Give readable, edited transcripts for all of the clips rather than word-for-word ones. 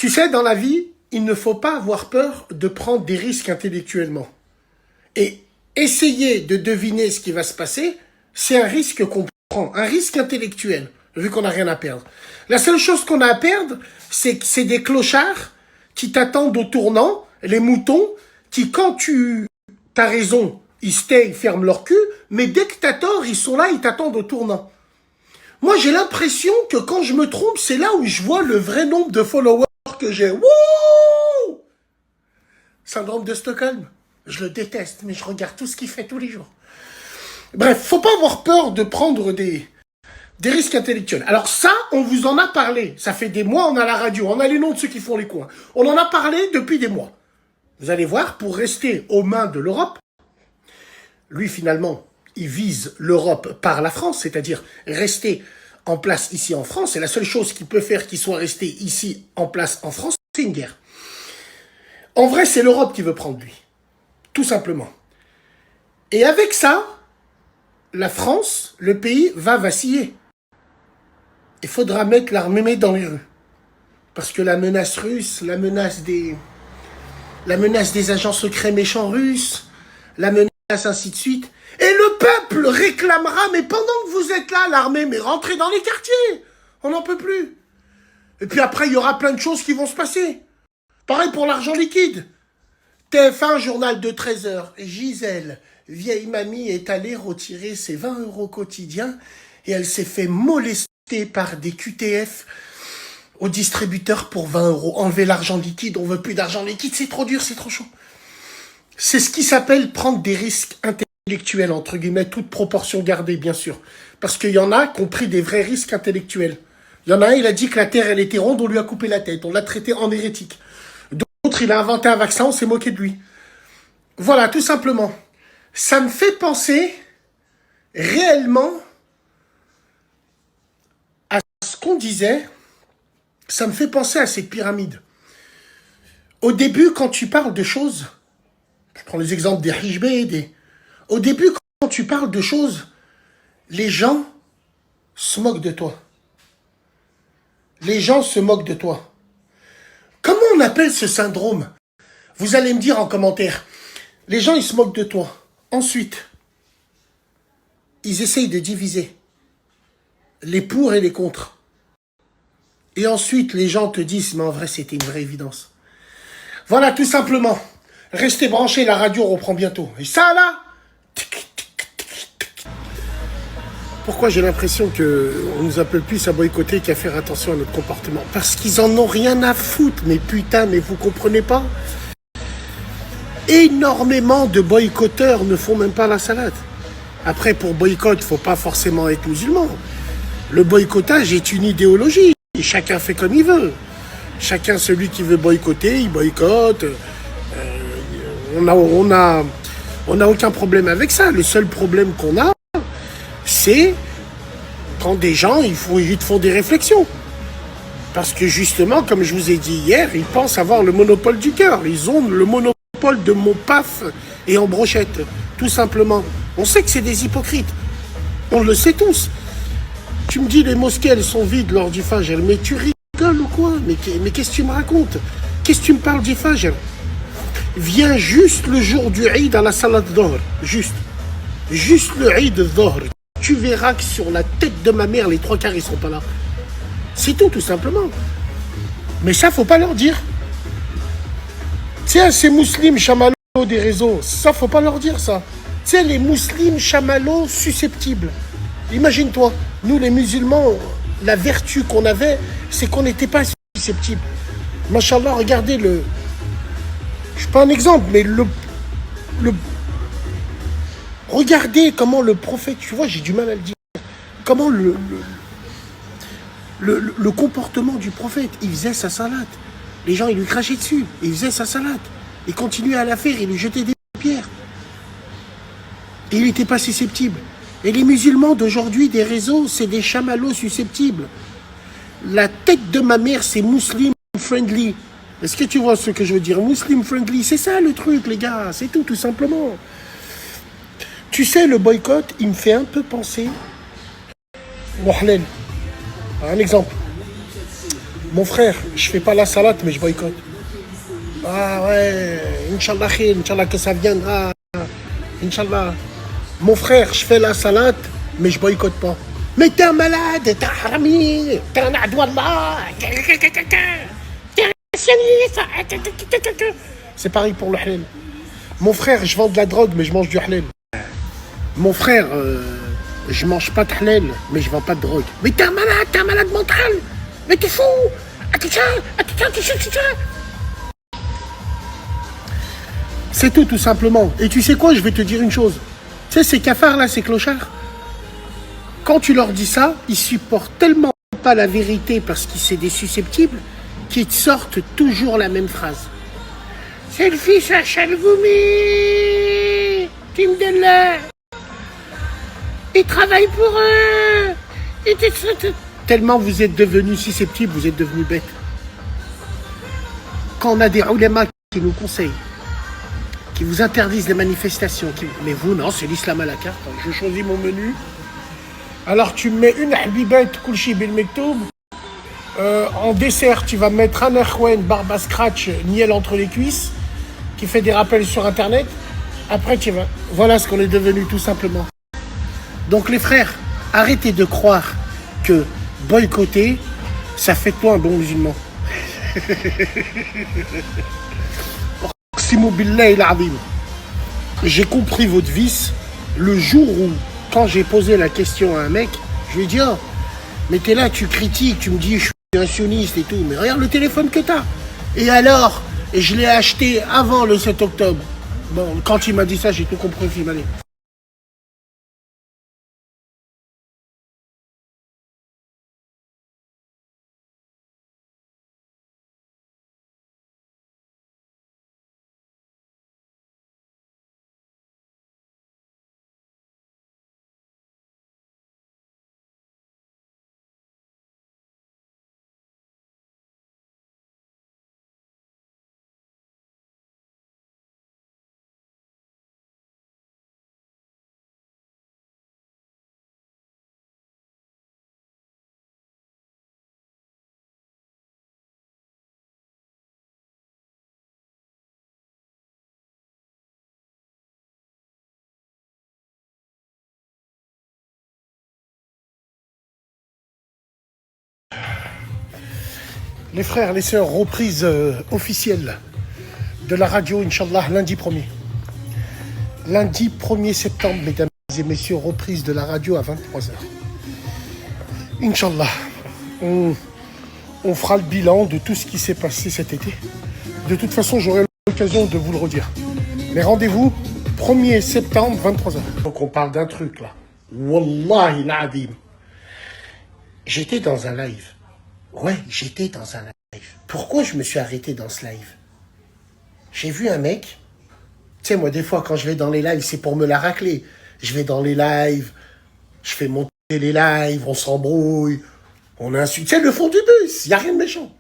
Tu sais, dans la vie, il ne faut pas avoir peur de prendre des risques intellectuellement. Et essayer de deviner ce qui va se passer, c'est un risque qu'on prend, un risque intellectuel, vu qu'on n'a rien à perdre. La seule chose qu'on a à perdre, c'est que c'est des clochards qui t'attendent au tournant, les moutons, qui, quand tu as raison, ils ils ferment leur cul, mais dès que t'as tort, ils sont là, ils t'attendent au tournant. Moi, j'ai l'impression que quand je me trompe, c'est là où je vois le vrai nombre de followers que j'ai. Wouh! Syndrome de Stockholm. Je le déteste, mais je regarde tout ce qu'il fait tous les jours. Bref, faut pas avoir peur de prendre des risques intellectuels. Alors ça, on vous en a parlé. Ça fait des mois, on a la radio, on a les noms de ceux qui font les coins. On en a parlé depuis des mois. Vous allez voir, pour rester aux mains de l'Europe, lui finalement, il vise l'Europe par la France, c'est-à-dire rester en place ici en France. Et la seule chose qui peut faire qu'il soit resté ici en place en France, c'est une guerre. En vrai, c'est l'Europe qui veut prendre lui. Tout simplement. Et avec ça, la France, le pays, va vaciller. Il faudra mettre l'armée dans les rues. Parce que la menace russe, la menace des agents secrets méchants russes, la menace ainsi de suite. Et le peuple réclamera, mais pendant que vous êtes là, l'armée, mais rentrez dans les quartiers. On n'en peut plus. Et puis après, il y aura plein de choses qui vont se passer. Pareil pour l'argent liquide. TF1, journal de 13 heures. Gisèle, vieille mamie, est allée retirer ses 20 € quotidiens et elle s'est fait molester par des QTF au distributeur pour 20 €. Enlever l'argent liquide, on veut plus d'argent liquide, c'est trop dur, c'est trop chaud. C'est ce qui s'appelle prendre des risques intellectuels, entre guillemets, toute proportion gardée, bien sûr. Parce qu'il y en a qui ont pris des vrais risques intellectuels. Il y en a un, il a dit que la Terre, elle était ronde, on lui a coupé la tête, on l'a traité en hérétique. D'autres, il a inventé un vaccin, on s'est moqué de lui. Voilà, tout simplement. Ça me fait penser réellement à ce qu'on disait. Ça me fait penser à ces pyramides. Au début, quand tu parles de choses, je prends les exemples des Hijbe, au début, quand tu parles de choses, les gens se moquent de toi. Les gens se moquent de toi. Comment on appelle ce syndrome? Vous allez me dire en commentaire. Les gens, ils se moquent de toi. Ensuite, ils essayent de diviser les pour et les contre. Et ensuite, les gens te disent, mais en vrai, c'était une vraie évidence. Voilà, tout simplement. Restez branchés, la radio reprend bientôt. Et ça, là, pourquoi j'ai l'impression qu'on nous appelle plus à boycotter qu'à faire attention à notre comportement? Parce qu'ils en ont rien à foutre. Mais putain, mais vous comprenez pas? Énormément de boycotteurs ne font même pas la salade. Après, pour boycott, il ne faut pas forcément être musulman. Le boycottage est une idéologie. Chacun fait comme il veut. Chacun, celui qui veut boycotter, il boycotte. On a aucun problème avec ça. Le seul problème qu'on a, c'est quand des gens, ils te font des réflexions. Parce que justement, comme je vous ai dit hier, ils pensent avoir le monopole du cœur. Ils ont le monopole de mon paf et en brochette. Tout simplement. On sait que c'est des hypocrites. On le sait tous. Tu me dis, les mosquées, elles sont vides lors du Fajr. Mais tu rigoles ou quoi? Mais qu'est-ce que tu me racontes? Qu'est-ce que tu me parles du Fajr? Viens juste le jour du Eid à la salade d'or. Juste le Eid d'or. Tu verras que sur la tête de ma mère, les 3/4, ils sont pas là. C'est tout simplement. Mais ça, faut pas leur dire. Tiens, ces musulmans chamallows des réseaux, ça, faut pas leur dire ça. Tiens, les musulmans chamallows susceptibles. Imagine-toi, nous les musulmans, la vertu qu'on avait, c'est qu'on n'était pas susceptibles. Machallah, regardez le... Je suis pas un exemple, mais regardez comment le prophète, tu vois, j'ai du mal à le dire. Comment le comportement du prophète, il faisait sa salade. Les gens, ils lui crachaient dessus. Il faisait sa salade. Il continuait à la faire, il lui jetait des pierres. Et il n'était pas susceptible. Et les musulmans d'aujourd'hui, des réseaux, c'est des chamallows susceptibles. La tête de ma mère, c'est Muslim friendly. Est-ce que tu vois ce que je veux dire? Muslim friendly, c'est ça le truc, les gars. C'est tout simplement. Tu sais, le boycott, il me fait un peu penser... Un exemple. Mon frère, je fais pas la salade, mais je boycotte. Ah ouais, Inch'Allah khir, Inch'Allah que ça viendra. Inch'Allah. Mon frère, je fais la salade, mais je boycotte pas. Mais t'es un malade, t'es un harami, t'es un adouallah, t'es un sioniste. C'est pareil pour le halal. Mon frère, je vends de la drogue, mais je mange du halal. Mon frère, je mange pas de halal, mais je vends pas de drogue. Mais t'es un malade mental. Mais t'es fou. C'est tout simplement. Et tu sais quoi, je vais te dire une chose. Tu sais, ces cafards là, ces clochards, quand tu leur dis ça, ils supportent tellement pas la vérité parce qu'ils sont des susceptibles qu'ils te sortent toujours la même phrase. C'est le fils à Chalgoumi. Tim Della. Il travaille pour eux. Tellement vous êtes devenus susceptibles, vous êtes devenus bêtes. Quand on a des oulémas qui nous conseillent, qui vous interdisent les manifestations, mais vous, non, c'est l'islam à la carte. Je choisis mon menu. Alors tu mets une habibette kulchi bil mektoub. En dessert, tu vas mettre un akhwen, barbe à scratch, miel entre les cuisses, qui fait des rappels sur internet. Après, tu vas. Voilà ce qu'on est devenu tout simplement. Donc les frères, arrêtez de croire que boycotter, ça fait de toi un bon musulman. J'ai compris votre vice le jour où, quand j'ai posé la question à un mec, je lui ai dit, oh, mais t'es là, tu critiques, tu me dis je suis un sioniste et tout, mais regarde le téléphone que t'as. Et alors, et je l'ai acheté avant le 7 octobre. Bon, quand il m'a dit ça, j'ai tout compris, allez. Les frères, les sœurs, reprise officielle de la radio, Inch'Allah, lundi 1er. Lundi 1er septembre, mesdames et messieurs, reprise de la radio à 23h. Inch'Allah, on fera le bilan de tout ce qui s'est passé cet été. De toute façon, j'aurai l'occasion de vous le redire. Mais rendez-vous, 1er septembre, 23h. Donc on parle d'un truc là. Wallahi l'azim. J'étais dans un live. Ouais, j'étais dans un live. Pourquoi je me suis arrêté dans ce live? J'ai vu un mec. Tu sais, moi, des fois, quand je vais dans les lives, c'est pour me la racler. Je vais dans les lives, je fais monter les lives, on s'embrouille, on insulte. C'est le fond du bus, il n'y a rien de méchant.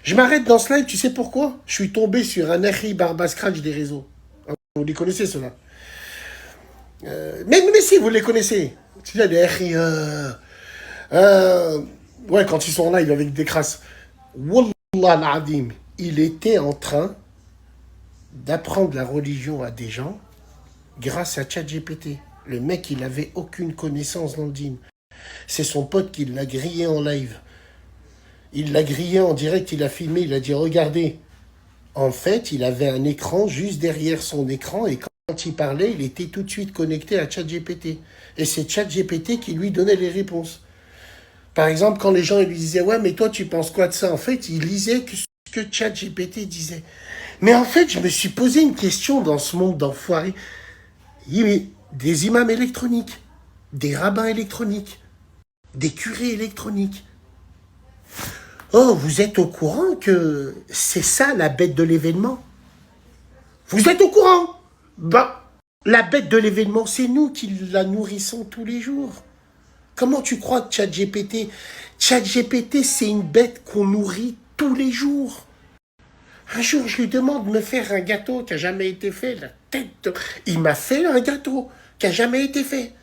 Je m'arrête dans ce live, tu sais pourquoi? Je suis tombé sur un Harry Barba Scratch des réseaux. Vous les connaissez, ceux-là? Mais si, vous les connaissez. Tu sais, des Harry... ouais, quand ils sont en live avec des crasses. Wallah al-Adim, il était en train d'apprendre la religion à des gens grâce à ChatGPT. Le mec, il avait aucune connaissance dans le dîme. C'est son pote qui l'a grillé en live. Il l'a grillé en direct, il a filmé, il a dit, regardez. En fait, il avait un écran juste derrière son écran et quand il parlait, il était tout de suite connecté à ChatGPT. Et c'est ChatGPT qui lui donnait les réponses. Par exemple, quand les gens lui disaient, ouais, mais toi, tu penses quoi de ça? En fait, il lisait ce que ChatGPT disait. Mais en fait, je me suis posé une question dans ce monde d'enfoirés. Des imams électroniques, des rabbins électroniques, des curés électroniques. Oh, vous êtes au courant que c'est ça la bête de l'événement? Vous êtes au courant? Bah, la bête de l'événement, c'est nous qui la nourrissons tous les jours. Comment tu crois que ChatGPT, c'est une bête qu'on nourrit tous les jours? Un jour, je lui demande de me faire un gâteau qui n'a jamais été fait. La tête Il m'a fait un gâteau qui n'a jamais été fait.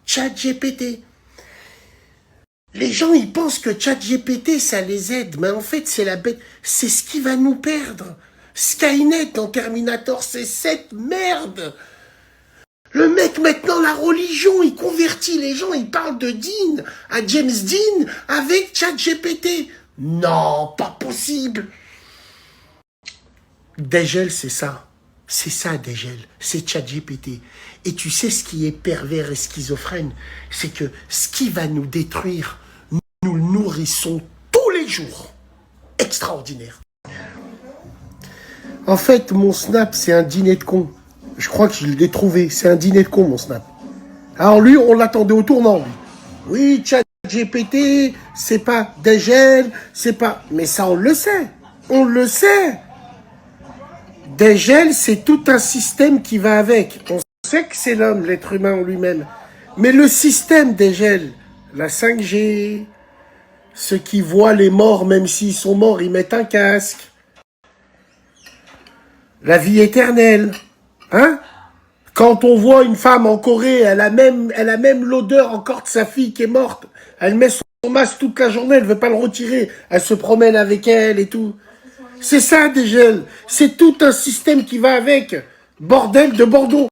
ChatGPT. Les gens, ils pensent que ChatGPT, ça les aide. Mais en fait, c'est la bête. C'est ce qui va nous perdre. Skynet dans Terminator, c'est cette merde. Le mec, maintenant, la religion, il convertit les gens, il parle de Dean à James Dean avec ChatGPT. Non, pas possible. Dégel, c'est ça. C'est ça, Dégel. C'est ChatGPT. Et tu sais ce qui est pervers et schizophrène? C'est que ce qui va nous détruire, nous le nourrissons tous les jours. Extraordinaire. En fait, mon Snap, c'est un dîner de con. Je crois que je l'ai trouvé. C'est un dîner de con, mon Snap. Alors lui, on l'attendait au tournant, lui. Oui, ChatGPT, c'est pas Dégel, c'est pas... Mais ça, on le sait. On le sait. Dégel, c'est tout un système qui va avec. On sait que c'est l'homme, l'être humain en lui-même. Mais le système Dégel, la 5G, ceux qui voient les morts, même s'ils sont morts, ils mettent un casque. La vie éternelle. Hein? Quand on voit une femme en Corée, elle a même l'odeur encore de sa fille qui est morte. Elle met son masque toute la journée, elle veut pas le retirer. Elle se promène avec elle et tout. C'est ça, Dégel. C'est tout un système qui va avec. Bordel de Bordeaux.